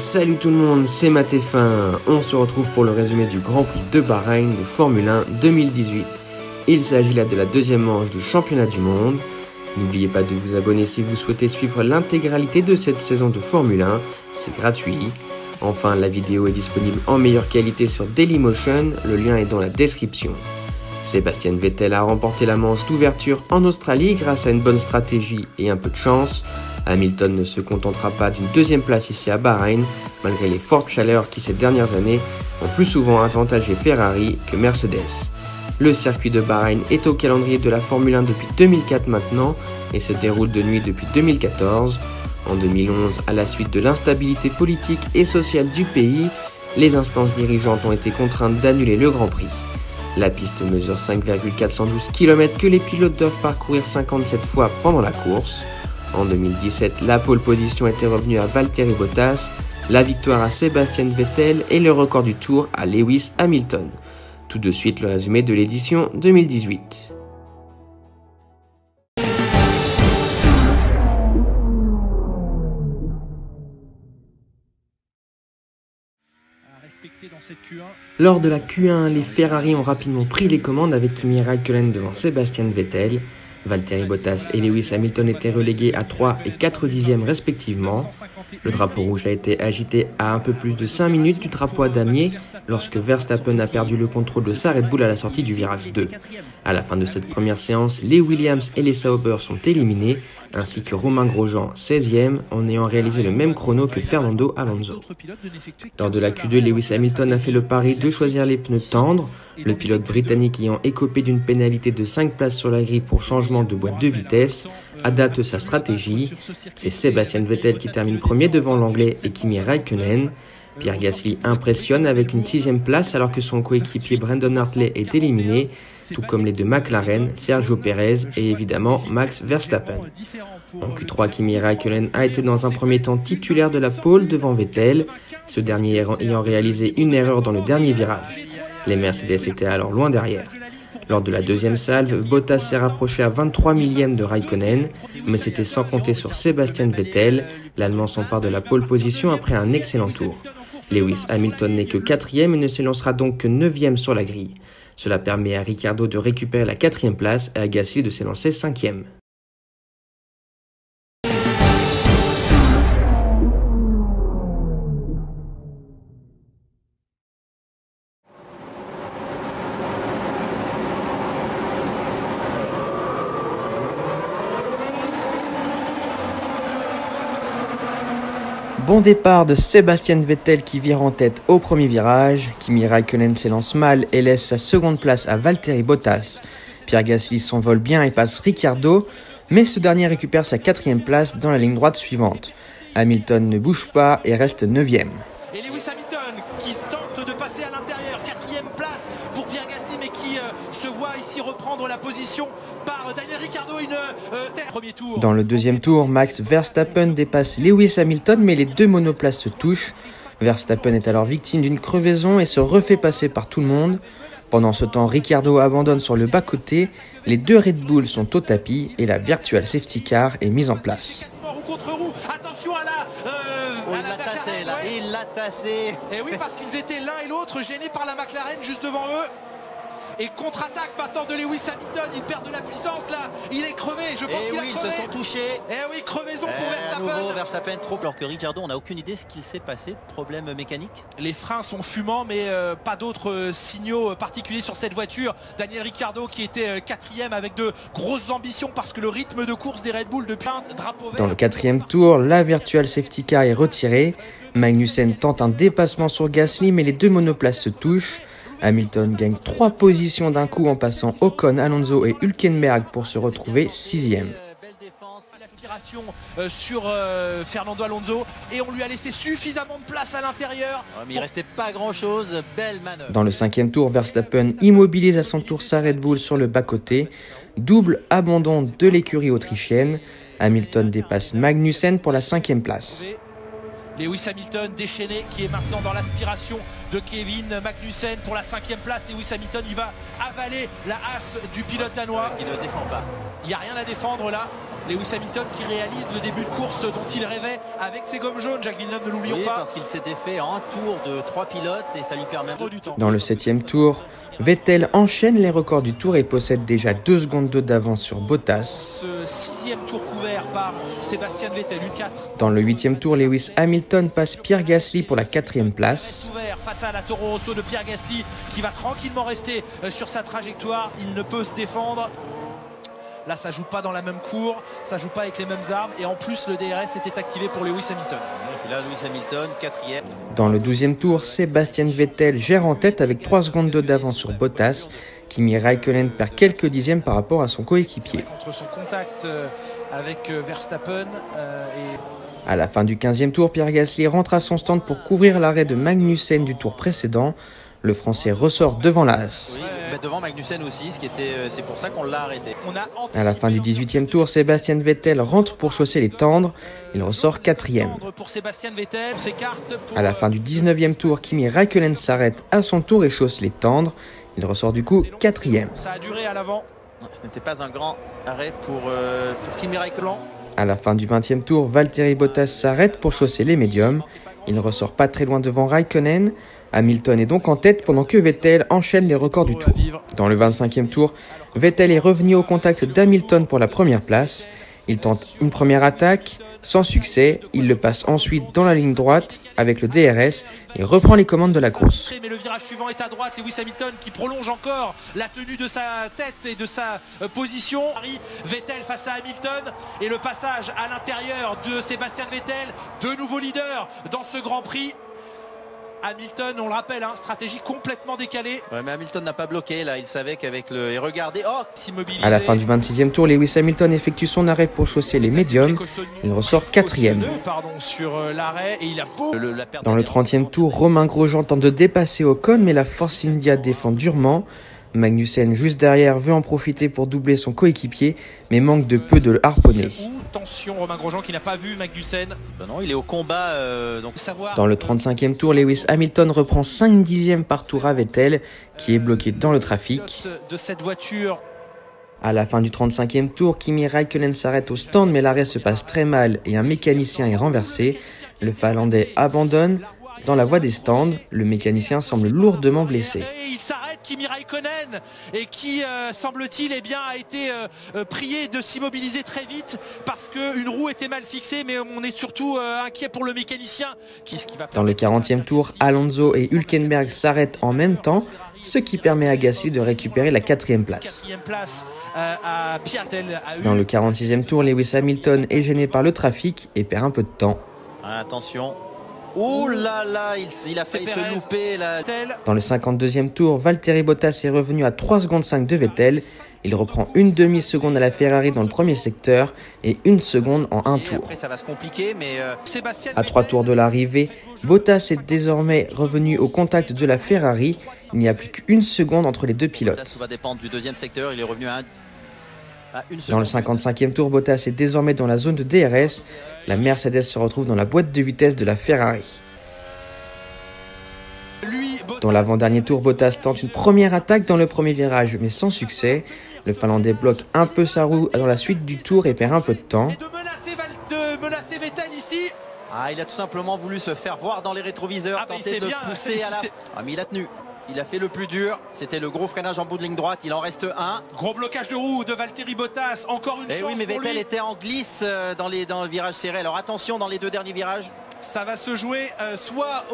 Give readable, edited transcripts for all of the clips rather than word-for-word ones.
Salut tout le monde, c'est Matt-F1. On se retrouve pour le résumé du Grand Prix de Bahreïn de Formule 1 2018. Il s'agit là de la deuxième manche du championnat du monde. N'oubliez pas de vous abonner si vous souhaitez suivre l'intégralité de cette saison de Formule 1, c'est gratuit. Enfin, la vidéo est disponible en meilleure qualité sur Dailymotion, le lien est dans la description. Sébastien Vettel a remporté la manche d'ouverture en Australie grâce à une bonne stratégie et un peu de chance. Hamilton ne se contentera pas d'une deuxième place ici à Bahreïn, malgré les fortes chaleurs qui ces dernières années ont plus souvent avantagé Ferrari que Mercedes. Le circuit de Bahreïn est au calendrier de la Formule 1 depuis 2004 maintenant et se déroule de nuit depuis 2014. En 2011, à la suite de l'instabilité politique et sociale du pays, les instances dirigeantes ont été contraintes d'annuler le Grand Prix. La piste mesure 5,412 km que les pilotes doivent parcourir 57 fois pendant la course. En 2017, la pole position était revenue à Valtteri Bottas, la victoire à Sébastien Vettel et le record du Tour à Lewis Hamilton. Tout de suite le résumé de l'édition 2018. Lors de la Q1, les Ferrari ont rapidement pris les commandes avec Kimi Räikkönen devant Sébastien Vettel. Valtteri Bottas et Lewis Hamilton étaient relégués à 3 et 4 dixièmes respectivement. Le drapeau rouge a été agité à un peu plus de 5 minutes du drapeau à damier lorsque Verstappen a perdu le contrôle de sa Red Bull à la sortie du virage 2. À la fin de cette première séance, les Williams et les Sauber sont éliminés, ainsi que Romain Grosjean, 16e, en ayant réalisé le même chrono que Fernando Alonso. Lors de la Q2, Lewis Hamilton a fait le pari de choisir les pneus tendres, le pilote britannique ayant écopé d'une pénalité de 5 places sur la grille pour changement de boîte de vitesse, adapte sa stratégie. C'est Sébastien Vettel qui termine premier devant l'anglais et Kimi Räikkönen. Pierre Gasly impressionne avec une 6e place alors que son coéquipier Brandon Hartley est éliminé, tout comme les deux McLaren, Sergio Pérez et évidemment Max Verstappen. En Q3, Kimi Räikkönen a été dans un premier temps titulaire de la pole devant Vettel, ce dernier ayant réalisé une erreur dans le dernier virage. Les Mercedes étaient alors loin derrière. Lors de la deuxième salve, Bottas s'est rapproché à 23 millièmes de Räikkönen, mais c'était sans compter sur Sébastien Vettel. L'Allemand s'empare de la pole position après un excellent tour. Lewis Hamilton n'est que 4e et ne s'élancera donc que 9e sur la grille. Cela permet à Ricciardo de récupérer la 4e place et à Gasly de s'élancer 5e. Bon départ de Sébastien Vettel qui vire en tête au premier virage. Kimi Räikkönen s'élance mal et laisse sa seconde place à Valtteri Bottas. Pierre Gasly s'envole bien et passe Ricciardo, mais ce dernier récupère sa 4e place dans la ligne droite suivante. Hamilton ne bouge pas et reste 9e. Et Lewis Hamilton qui tente de passer à l'intérieur, 4e place pour Pierre Gasly, mais qui se voit ici reprendre la position par Daniel Ricciardo, premier tour. Dans le deuxième tour, Max Verstappen dépasse Lewis Hamilton, mais les deux monoplaces se touchent. Verstappen est alors victime d'une crevaison et se refait passer par tout le monde. Pendant ce temps, Ricciardo abandonne sur le bas-côté, les deux Red Bull sont au tapis et la virtual safety car est mise en place. Attention à il l'a tassé. Et oui, parce qu'ils étaient l'un et l'autre gênés par la McLaren juste devant eux. Et contre-attaque maintenant de Lewis Hamilton, il perd de la puissance là, il est crevé, je pense qu'il a crevé. Ils se sont touchés. Et oui, crevaison pour Verstappen. À nouveau, Verstappen trop, alors que Ricciardo, on n'a aucune idée de ce qu'il s'est passé, problème mécanique. Les freins sont fumants, mais pas d'autres signaux particuliers sur cette voiture. Daniel Ricciardo qui était 4e avec de grosses ambitions parce que le rythme de course des Red Bull depuis un drapeau vert. Dans le 4e tour, la virtual safety car est retirée. Magnussen tente un dépassement sur Gasly, mais les deux monoplaces se touchent. Hamilton gagne 3 positions d'un coup en passant Ocon, Alonso et Hülkenberg pour se retrouver 6e. Belle défense, l'aspiration sur Fernando Alonso et on lui a laissé suffisamment de place à l'intérieur. Mais il restait pas grand chose, belle manœuvre. Dans le 5e tour, Verstappen immobilise à son tour sa Red Bull sur le bas-côté. Double abandon de l'écurie autrichienne. Hamilton dépasse Magnussen pour la 5e place. Lewis Hamilton déchaîné qui est maintenant dans l'aspiration de Kevin Magnussen pour la 5e place. Lewis Hamilton, il va avaler la hasse du pilote danois. Qui ne défend pas. Il n'y a rien à défendre là. Lewis Hamilton qui réalise le début de course dont il rêvait avec ses gommes jaunes. Jacques Villeneuve, ne l'oublions pas. Parce qu'il s'était fait en un tour de 3 pilotes et ça lui permet du temps. Dans le 7e tour, Vettel enchaîne les records du tour et possède déjà 2 secondes d'avance sur Bottas. Ce 6e tour couvert par Sébastien Vettel, U4. Dans le 8e tour, Lewis Hamilton passe Pierre Gasly pour la 4e place. Couvert face à la Toro Rosso de Pierre Gasly qui va tranquillement rester sur sa trajectoire. Il ne peut se défendre. Là, ça joue pas dans la même cour, ça joue pas avec les mêmes armes. Et en plus, le DRS était activé pour Lewis Hamilton. Et puis là, Lewis Hamilton, 4e. Dans le 12e tour, Sébastien Vettel gère en tête avec 3 secondes d'avance sur Bottas. Kimi Räikkönen perd quelques dixièmes par rapport à son coéquipier. Contre son contact avec Verstappen À la fin du 15e tour, Pierre Gasly rentre à son stand pour couvrir l'arrêt de Magnussen du tour précédent. Le Français ressort devant la Haas. Oui, mais devant Magnussen aussi, c'est pour ça qu'on l'a arrêté. À la fin du 18e tour, Sébastien Vettel rentre pour chausser les tendres. Il ressort 4e. À la fin du 19e tour, Kimi Räikkönen s'arrête à son tour et chausse les tendres. Il ressort du coup 4e. Ça a duré à l'avant. Ce n'était pas un grand arrêt pour Kimi Räikkönen. À la fin du 20e tour, Valtteri Bottas s'arrête pour chausser les médiums. Il ne ressort pas très loin devant Räikkönen. Hamilton est donc en tête pendant que Vettel enchaîne les records du tour. Dans le 25e tour, Vettel est revenu au contact d'Hamilton pour la première place. Il tente une première attaque, sans succès. Il le passe ensuite dans la ligne droite avec le DRS et reprend les commandes de la course. Mais le virage suivant est à droite, Lewis Hamilton qui prolonge encore la tenue de sa tête et de sa position. Vettel face à Hamilton et le passage à l'intérieur de Sébastien Vettel, de nouveau leader dans ce Grand Prix. Hamilton, on le rappelle, stratégie complètement décalée. Ouais, mais Hamilton n'a pas bloqué là, il savait qu'avec le... Et regardez, à la fin du 26e tour, Lewis Hamilton effectue son arrêt pour chausser les médiums. Il ressort 4e. Dans le 30e tour, Romain Grosjean tente de dépasser Ocon, mais la Force India défend durement. Magnussen, juste derrière, veut en profiter pour doubler son coéquipier, mais manque de peu de le harponner. Attention, Romain Grosjean qui n'a pas vu Magnussen. Non, il est au combat. Dans le 35e tour, Lewis Hamilton reprend 5 dixièmes par tour à Vettel, qui est bloqué dans le trafic. De cette voiture. À la fin du 35e tour, Kimi Räikkönen s'arrête au stand, mais l'arrêt se passe très mal et un mécanicien est renversé. Le Finlandais abandonne. Dans la voie des stands, le mécanicien semble lourdement blessé. Il s'arrête, Kimi Räikkönen, et qui, semble-t-il, a été prié de s'immobiliser très vite parce qu'une roue était mal fixée, mais on est surtout inquiet pour le mécanicien. Dans le 40e tour, Alonso et Hülkenberg s'arrêtent en même temps, ce qui permet à Gasly de récupérer la 4e place. Dans le 46e tour, Lewis Hamilton est gêné par le trafic et perd un peu de temps. Attention. Oh là là, il a failli se louper là. Dans le 52e tour, Valtteri Bottas est revenu à 3 secondes 5 de Vettel. Il reprend une demi-seconde à la Ferrari dans le premier secteur et 1 seconde en un tour. Après, ça va se compliquer, mais à 3 tours de l'arrivée, Bottas est désormais revenu au contact de la Ferrari. Il n'y a plus qu'1 seconde entre les deux pilotes. Bottas va dépendre du deuxième secteur, il est revenu à dans le 55e tour, Bottas est désormais dans la zone de DRS. La Mercedes se retrouve dans la boîte de vitesse de la Ferrari. Dans l'avant-dernier tour, Bottas tente une première attaque dans le premier virage, mais sans succès. Le Finlandais bloque un peu sa roue dans la suite du tour et perd un peu de temps. De menacer Vettel ici. Il a tout simplement voulu se faire voir dans les rétroviseurs, tenter de pousser à la... mais il a tenu. Il a fait le plus dur, c'était le gros freinage en bout de ligne droite, il en reste un. Gros blocage de roue de Valtteri Bottas, encore une chance oui, mais pour Vettel lui. était en glisse dans le virage serré, alors attention dans les 2 derniers virages. Ça va se jouer soit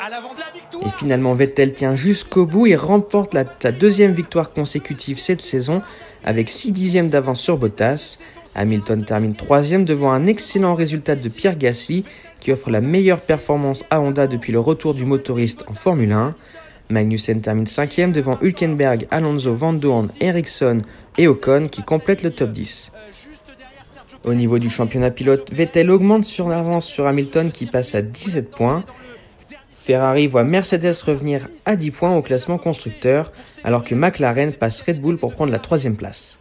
à l'avant de la victoire. Et finalement, Vettel tient jusqu'au bout et remporte sa 2e victoire consécutive cette saison avec 6 dixièmes d'avance sur Bottas. Hamilton termine 3e devant un excellent résultat de Pierre Gasly qui offre la meilleure performance à Honda depuis le retour du motoriste en Formule 1. Magnussen termine 5e devant Hülkenberg, Alonso, Van Dorn, Ericsson et Ocon qui complètent le top 10. Au niveau du championnat pilote, Vettel augmente son avance sur Hamilton qui passe à 17 points. Ferrari voit Mercedes revenir à 10 points au classement constructeur alors que McLaren passe Red Bull pour prendre la 3e place.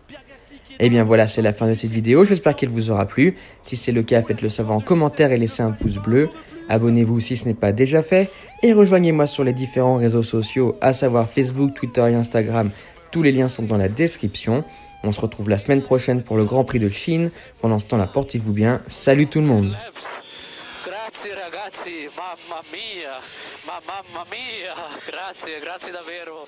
Et bien voilà, c'est la fin de cette vidéo, j'espère qu'elle vous aura plu. Si c'est le cas, faites-le savoir en commentaire et laissez un pouce bleu. Abonnez-vous si ce n'est pas déjà fait et rejoignez-moi sur les différents réseaux sociaux, à savoir Facebook, Twitter et Instagram. Tous les liens sont dans la description. On se retrouve la semaine prochaine pour le Grand Prix de Chine. Pendant ce temps-là, portez-vous bien. Salut tout le monde. Grazie ragazzi, mamma mia, grazie davvero.